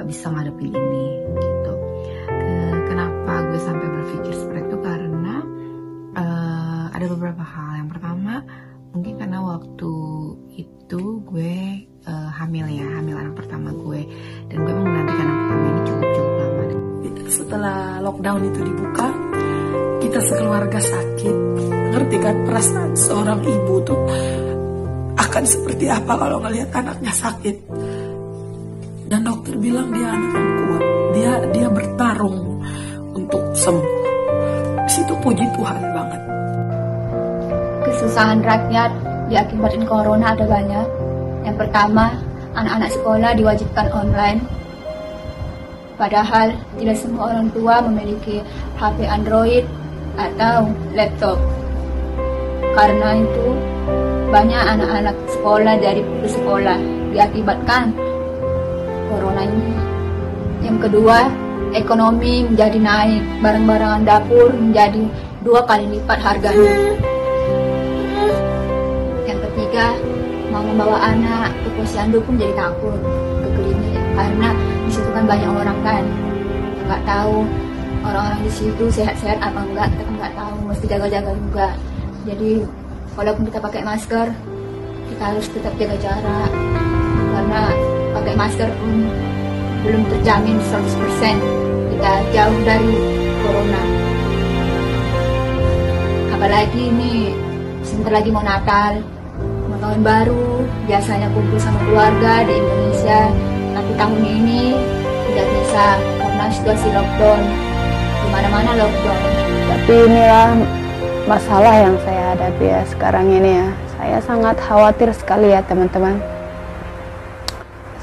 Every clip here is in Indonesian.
nggak bisa ngadepin ini gitu. Kenapa gue sampai berpikir seperti itu? Karena ada beberapa hal. Yang pertama, mungkin karena waktu itu gue hamil anak pertama gue, dan gue menantikan anak pertama ini cukup lama. Setelah lockdown itu dibuka, kita sekeluarga sakit. Ngerti kan perasaan seorang ibu tuh akan seperti apa kalau ngelihat anaknya sakit. Dan dokter bilang dia anak yang kuat, dia bertarung untuk sembuh. Di situ puji Tuhan banget. Kesusahan rakyat diakibatkan corona ada banyak. Yang pertama, anak-anak sekolah diwajibkan online. Padahal tidak semua orang tua memiliki HP Android atau laptop. Karena itu, banyak anak-anak sekolah dari putus sekolah diakibatkan corona ini. Yang kedua, ekonomi menjadi naik, barang-barangan dapur menjadi 2 kali lipat harganya. Yang ketiga, mau membawa anak ke posyandu pun jadi takut ke klinik, karena di situ kan banyak orang kan, nggak tahu orang-orang di situ sehat-sehat apa enggak, kita kan nggak tahu, mesti jaga-jaga juga. Jadi walaupun kita pakai masker, kita harus tetap jaga jarak, karena pakai masker pun belum terjamin 100% kita jauh dari corona. Apalagi ini sebentar lagi mau Natal, mau tahun baru, biasanya kumpul sama keluarga di Indonesia, tapi tahun ini tidak bisa karena situasi lockdown, di mana-mana lockdown. Tapi inilah masalah yang saya hadapi ya sekarang ini ya. Saya sangat khawatir sekali ya teman-teman.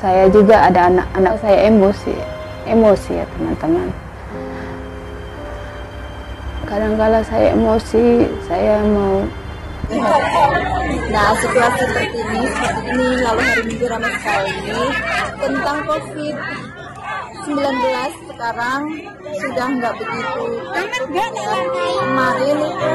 Saya juga ada anak-anak saya emosi ya teman-teman. Kadang-kala saya emosi, saya mau. Nah, situasi seperti ini lalu hari Minggu ramai sekali tentang COVID-19 sekarang sudah nggak begitu. Kemarin itu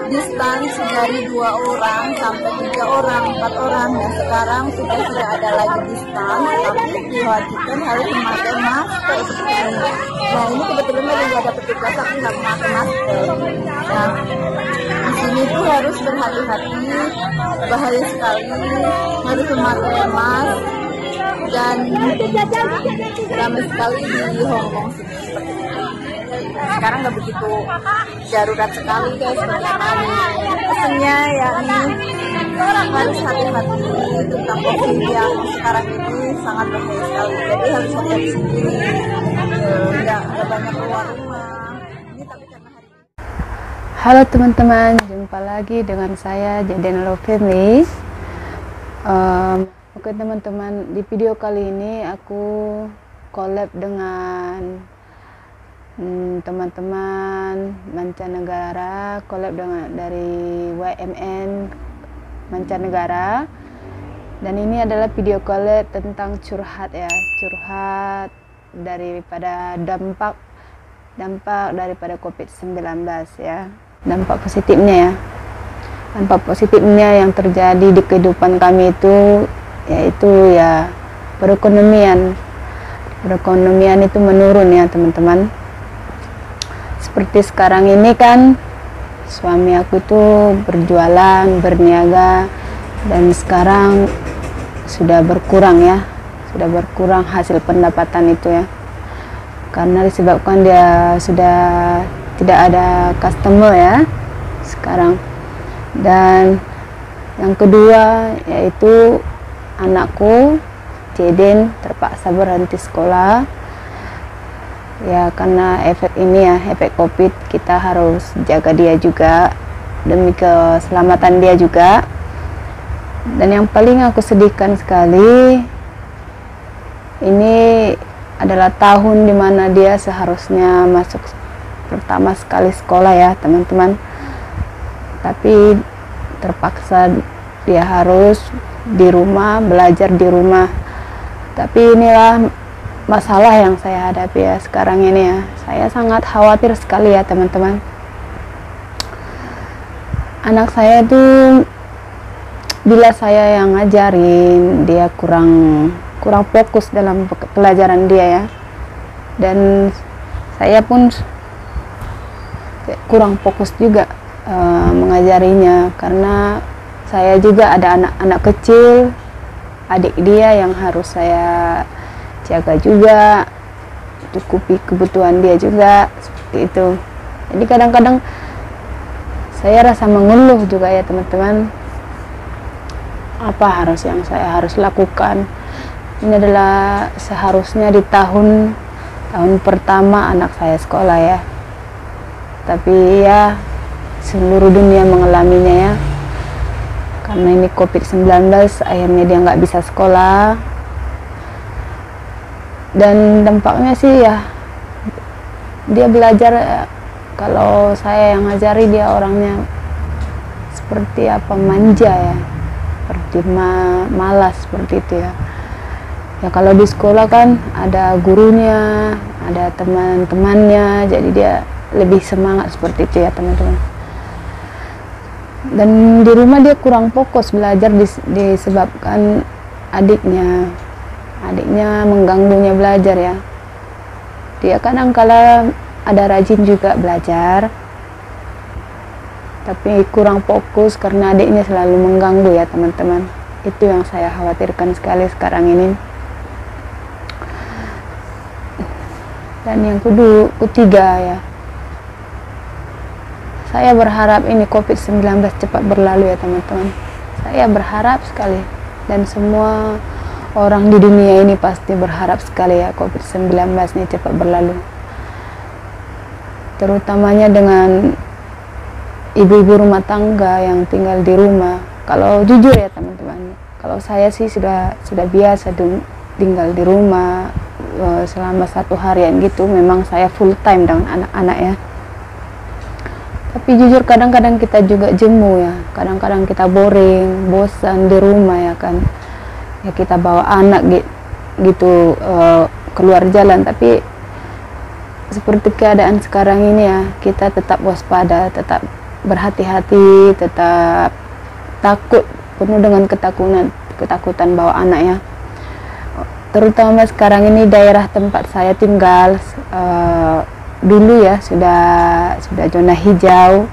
distans dari 2 orang sampai 3 orang, 4 orang. Nah, sekarang sudah tidak ada lagi distans, tapi diwajibkan harus memakai masker seperti ini. Nah, ini kebetulan lagi nggak ada petugas, tapi nggak memakai masker. Nah, di sini tuh harus berhati-hati, bahaya sekali, harus memakai masker. Dan ramai sekali di Hongkong seperti itu. Sekarang nggak begitu darurat sekali guys, bagaimana pesannya yakni harus hati-hati tentang COVID yang sekarang ini sangat bahaya sekali. Jadi harus hati-hati sendiri, nggak banyak keluar rumah. Ini tapi karena hari ini. Halo teman-teman, jumpa lagi dengan saya Jaden Love Family. Oke teman-teman, di video kali ini aku collab dengan teman-teman mancanegara, collab dengan dari YMN mancanegara, dan ini adalah video collab tentang curhat ya, curhat daripada dampak daripada COVID-19 ya, dampak positifnya ya. Dampak positifnya yang terjadi di kehidupan kami itu yaitu ya perekonomian itu menurun ya teman-teman. Seperti sekarang ini kan suami aku tuh berjualan, berniaga, dan sekarang sudah berkurang ya, sudah berkurang hasil pendapatan itu ya, karena disebabkan dia sudah tidak ada customer ya sekarang. Dan yang kedua yaitu anakku Jaden terpaksa berhenti sekolah ya, karena efek ini ya, efek COVID. Kita harus jaga dia juga demi keselamatan dia juga. Dan yang paling aku sedihkan sekali, ini adalah tahun dimana dia seharusnya masuk pertama sekali sekolah ya teman-teman, tapi terpaksa dia harus di rumah, belajar di rumah. Tapi inilah masalah yang saya hadapi ya sekarang ini ya. Saya sangat khawatir sekali ya teman-teman. Anak saya itu bila saya yang ngajarin dia kurang kurang fokus dalam pelajaran dia ya, dan saya pun kurang fokus juga mengajarinya, karena saya juga ada anak-anak kecil, adik dia yang harus saya jaga juga, cukupi kebutuhan dia juga, seperti itu. Jadi kadang-kadang saya rasa mengeluh juga ya teman-teman, apa yang saya harus lakukan. Ini adalah seharusnya di tahun pertama anak saya sekolah ya, tapi ya seluruh dunia mengalaminya ya, karena ini COVID-19 akhirnya dia nggak bisa sekolah, dan dampaknya sih ya dia belajar, kalau saya yang ngajari dia orangnya seperti apa, manja ya, seperti malas seperti itu ya. Ya kalau di sekolah kan ada gurunya, ada teman-temannya, jadi dia lebih semangat seperti itu ya teman-teman. Dan di rumah dia kurang fokus belajar disebabkan adiknya mengganggunya belajar ya. Dia kadang kala ada rajin juga belajar, tapi kurang fokus karena adiknya selalu mengganggu ya teman-teman. Itu yang saya khawatirkan sekali sekarang ini. Dan yang ketiga ya, saya berharap ini COVID-19 cepat berlalu ya teman-teman. Saya berharap sekali, dan semua orang di dunia ini pasti berharap sekali ya COVID-19 ini cepat berlalu. Terutamanya dengan ibu-ibu rumah tangga yang tinggal di rumah. Kalau jujur ya teman-teman, kalau saya sih sudah biasa tinggal di rumah selama 1 harian gitu. Memang saya full time dengan anak-anak ya. Tapi jujur kadang-kadang kita juga jemu ya, kadang-kadang kita boring, bosan di rumah ya kan. Ya kita bawa anak gitu keluar jalan, tapi seperti keadaan sekarang ini ya, kita tetap waspada, tetap berhati-hati, tetap takut, penuh dengan ketakutan bawa anak ya. Terutama sekarang ini daerah tempat saya tinggal dulu ya sudah zona hijau,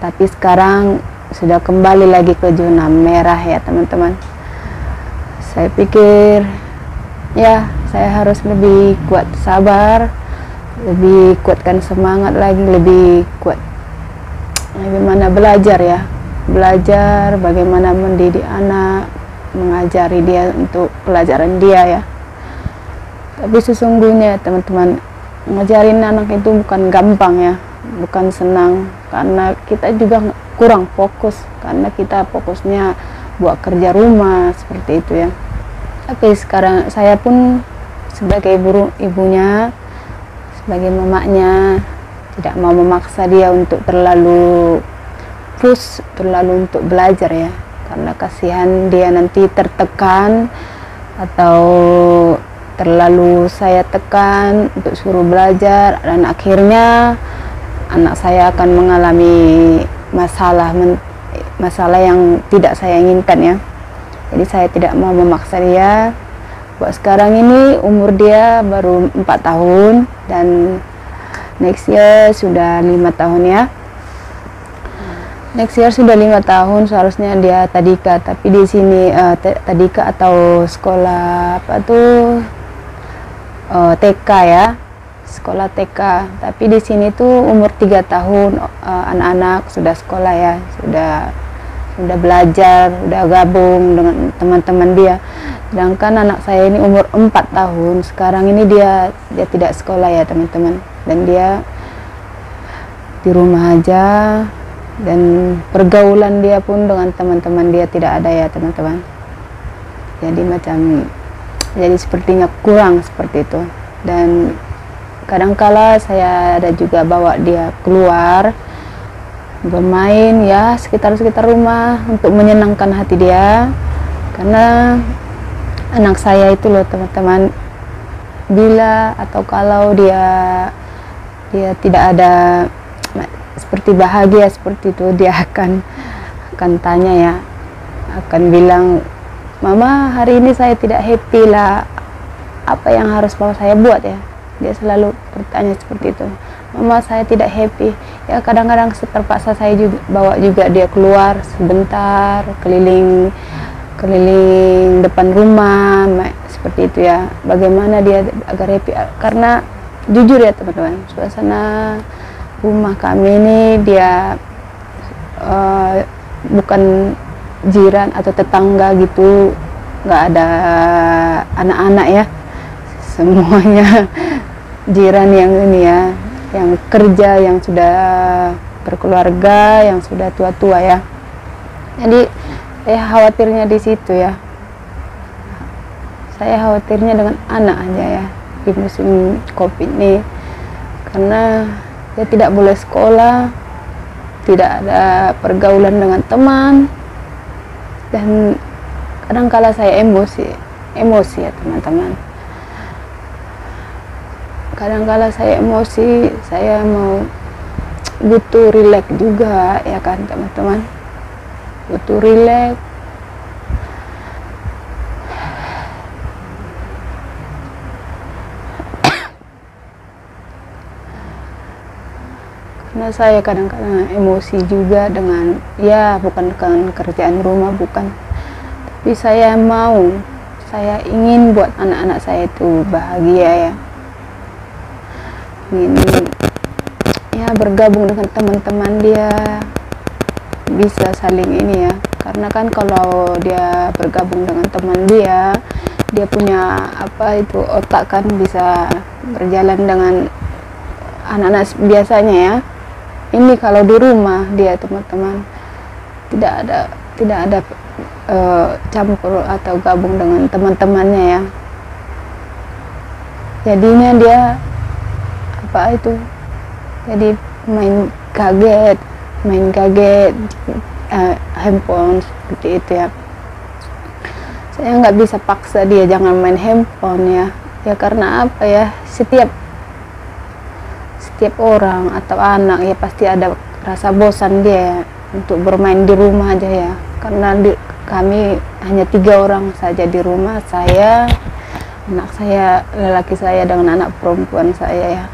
tapi sekarang sudah kembali lagi ke zona merah ya teman-teman. Saya pikir ya saya harus lebih kuat sabar, lebih kuatkan semangat lagi, lebih kuat bagaimana belajar ya, belajar bagaimana mendidik anak, mengajari dia untuk pelajaran dia ya. Tapi sesungguhnya teman-teman, ngajarin anak itu bukan gampang ya, bukan senang, karena kita juga kurang fokus, karena kita fokusnya buat kerja rumah seperti itu ya. Tapi sekarang saya pun sebagai ibunya, sebagai mamanya, tidak mau memaksa dia untuk terlalu push, terlalu untuk belajar ya, karena kasihan dia nanti tertekan atau terlalu saya tekan untuk suruh belajar, dan akhirnya anak saya akan mengalami masalah yang tidak saya inginkan ya. Jadi saya tidak mau memaksa dia. Buat sekarang ini umur dia baru 4 tahun, dan next year sudah 5 tahun ya. Next year sudah 5 tahun, seharusnya dia tadika, tapi di sini tadika atau sekolah apa tuh TK ya, sekolah TK. Tapi di sini tuh umur 3 tahun anak-anak sudah sekolah ya, sudah belajar, sudah gabung dengan teman-teman dia. Sedangkan anak saya ini umur 4 tahun, sekarang ini dia tidak sekolah ya teman-teman, dan dia di rumah aja, dan pergaulan dia pun dengan teman-teman dia tidak ada ya teman-teman. Jadi sepertinya kurang seperti itu. Dan kadangkala saya ada juga bawa dia keluar bermain ya, sekitar rumah untuk menyenangkan hati dia. Karena anak saya itu loh teman-teman, bila atau kalau dia tidak ada seperti bahagia seperti itu, dia akan tanya ya, akan bilang Mama hari ini saya tidak happy lah, apa yang harus mau saya buat ya. Dia selalu bertanya seperti itu. Mama saya tidak happy. Ya kadang-kadang terpaksa saya juga bawa juga dia keluar sebentar, keliling depan rumah seperti itu ya. Bagaimana dia agar happy, karena jujur ya teman-teman, suasana rumah kami ini dia bukan jiran atau tetangga gitu, nggak ada anak-anak ya, semuanya jiran yang ini ya, yang kerja, yang sudah berkeluarga, yang sudah tua-tua ya. Jadi saya khawatirnya di situ ya, saya khawatirnya dengan anak aja ya di musim COVID ini, karena dia tidak boleh sekolah, tidak ada pergaulan dengan teman, dan kadang kala saya emosi ya teman-teman. Kadang-kala saya emosi, saya mau butuh rileks juga ya kan teman-teman, butuh rileks. Karena saya kadang-kadang emosi juga dengan, ya bukan dengan kerjaan rumah, bukan, tapi saya ingin buat anak-anak saya itu bahagia ya, ingin ya bergabung dengan teman-teman dia, bisa saling ini ya. Karena kan kalau dia bergabung dengan teman dia punya apa itu otak kan, bisa berjalan dengan anak-anak biasanya ya. Ini kalau di rumah dia teman-teman tidak ada campur atau gabung dengan teman-temannya ya. Jadinya dia apa itu, jadi main kaget handphone seperti itu ya. Saya nggak bisa paksa dia jangan main handphone ya karena apa ya, setiap orang atau anak ya pasti ada rasa bosan dia untuk bermain di rumah aja ya. Karena kami hanya 3 orang saja di rumah, saya, anak saya lelaki saya dengan anak perempuan saya ya.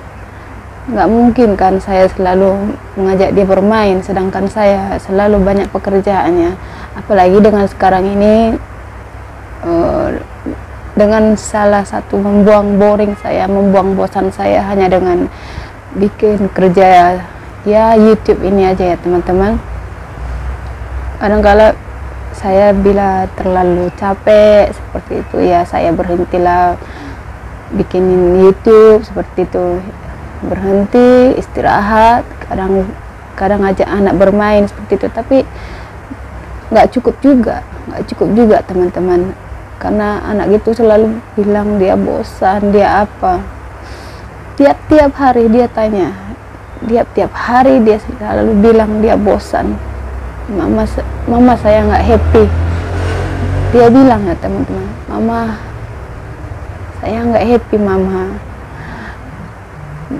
Nggak mungkin kan saya selalu mengajak dia bermain, sedangkan saya selalu banyak pekerjaannya. Apalagi dengan sekarang ini, dengan salah satu membuang bosan saya hanya dengan bikin kerja ya YouTube ini aja ya teman-teman. Kadang-kala saya bila terlalu capek seperti itu ya, saya berhentilah bikin YouTube seperti itu, berhenti istirahat, kadang ajak anak bermain seperti itu. Tapi nggak cukup juga teman-teman, karena anak itu selalu bilang dia bosan, dia apa, tiap hari dia tanya, tiap hari dia selalu bilang dia bosan. Mama saya nggak happy, dia bilang ya teman-teman, mama saya nggak happy mama.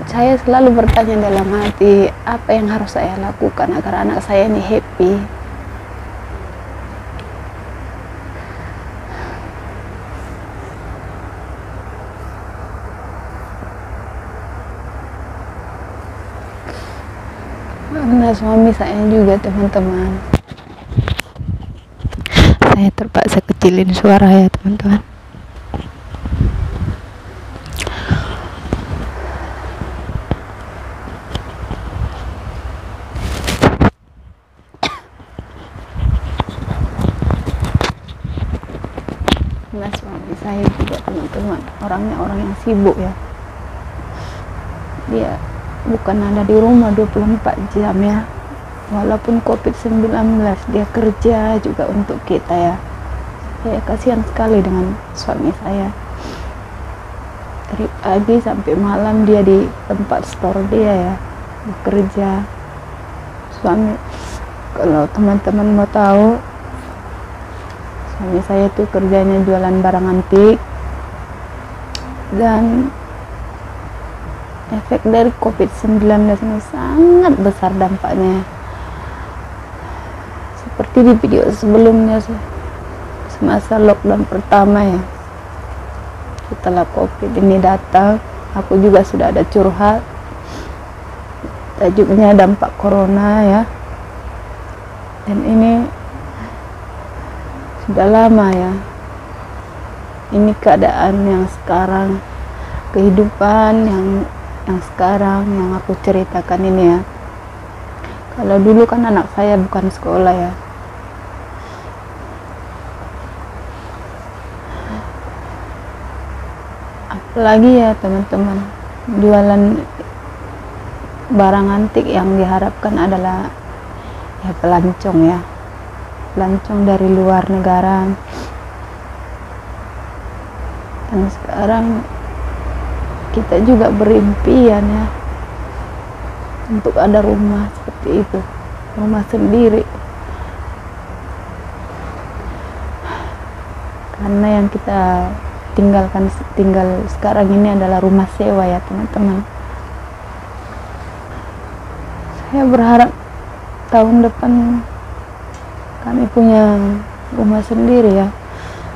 Saya selalu bertanya dalam hati, apa yang harus saya lakukan agar anak saya ini happy. Karena suami saya juga teman-teman, saya terpaksa kecilin suara ya teman-teman. Nah, suami saya juga teman-teman orangnya orang yang sibuk ya, dia bukan ada di rumah 24 jam ya, walaupun COVID-19 dia kerja juga untuk kita ya. Saya kasihan sekali dengan suami saya, dari pagi sampai malam dia di tempat store dia ya bekerja. Suami, kalau teman-teman mau tahu, suami saya tuh kerjanya jualan barang antik, dan efek dari COVID-19 ini sangat besar dampaknya. Seperti di video sebelumnya masa lockdown pertama ya, setelah COVID ini datang, aku juga sudah ada curhat, tajuknya dampak corona ya. Dan ini sudah lama ya, ini keadaan yang sekarang, kehidupan yang sekarang yang aku ceritakan ini ya. Kalau dulu kan anak saya bukan sekolah ya, apalagi ya teman-teman, jualan barang antik yang diharapkan adalah ya pelancong ya, pelancong dari luar negara. Dan sekarang kita juga berimpian ya untuk ada rumah seperti itu, rumah sendiri, karena yang kita tinggal sekarang ini adalah rumah sewa ya teman-teman. Saya berharap tahun depan kami punya rumah sendiri ya,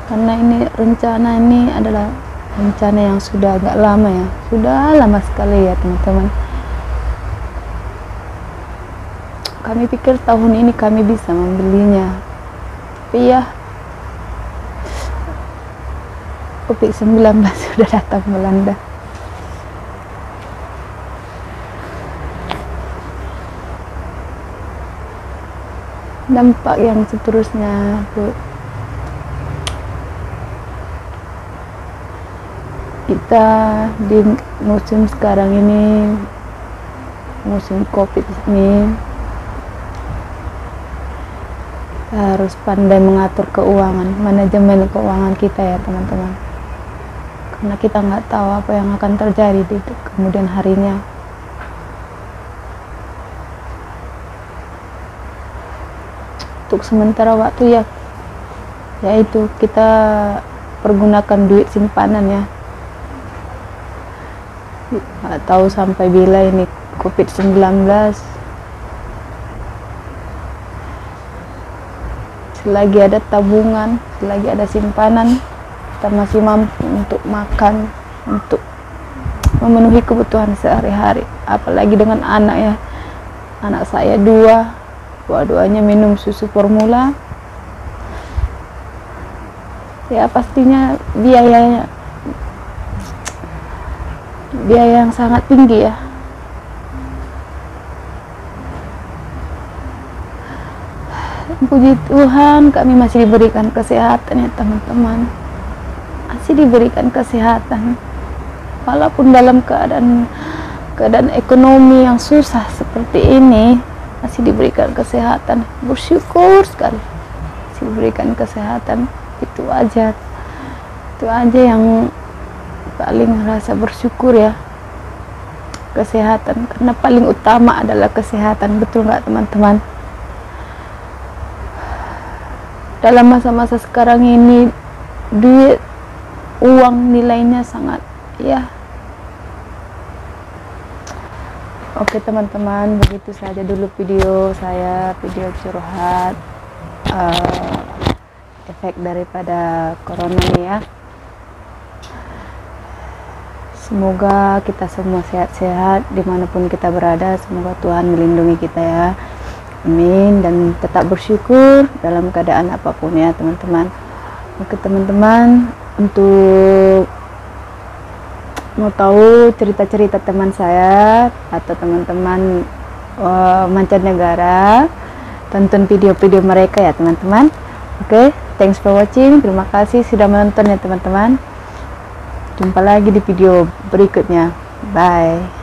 karena ini rencana ini adalah rencana yang sudah agak lama ya, sudah lama sekali ya teman-teman. Kami pikir tahun ini kami bisa membelinya, tapi ya COVID-19 sudah datang melanda. Dampak yang seterusnya Bu, kita di musim sekarang ini, musim COVID ini, kita harus pandai mengatur keuangan, manajemen keuangan kita ya teman-teman, karena kita nggak tahu apa yang akan terjadi di kemudian harinya. Untuk sementara waktu ya, yaitu kita pergunakan duit simpanan ya. Nggak tahu sampai bila ini COVID-19. Selagi ada tabungan, selagi ada simpanan, kita masih mampu untuk makan, untuk memenuhi kebutuhan sehari-hari. Apalagi dengan anak ya, anak saya dua-duanya minum susu formula ya, pastinya biaya yang sangat tinggi ya. Puji Tuhan kami masih diberikan kesehatan ya teman-teman, masih diberikan kesehatan walaupun dalam keadaan ekonomi yang susah seperti ini, masih diberikan kesehatan. Bersyukur sekali masih diberikan kesehatan. Itu aja yang paling rasa bersyukur ya, kesehatan, karena paling utama adalah kesehatan. Betul nggak teman-teman? Dalam masa-masa sekarang ini duit, uang nilainya sangat ya. Oke teman-teman, begitu saja dulu video saya, video curhat efek daripada corona ini ya. Semoga kita semua sehat-sehat dimanapun kita berada. Semoga Tuhan melindungi kita ya, amin. Dan tetap bersyukur dalam keadaan apapun ya teman-teman. Oke teman-teman, untuk mau tahu cerita-cerita teman saya atau teman-teman mancanegara, tonton video-video mereka ya teman-teman. Oke, thanks for watching. Terima kasih sudah menonton ya teman-teman. Jumpa lagi di video berikutnya. Bye.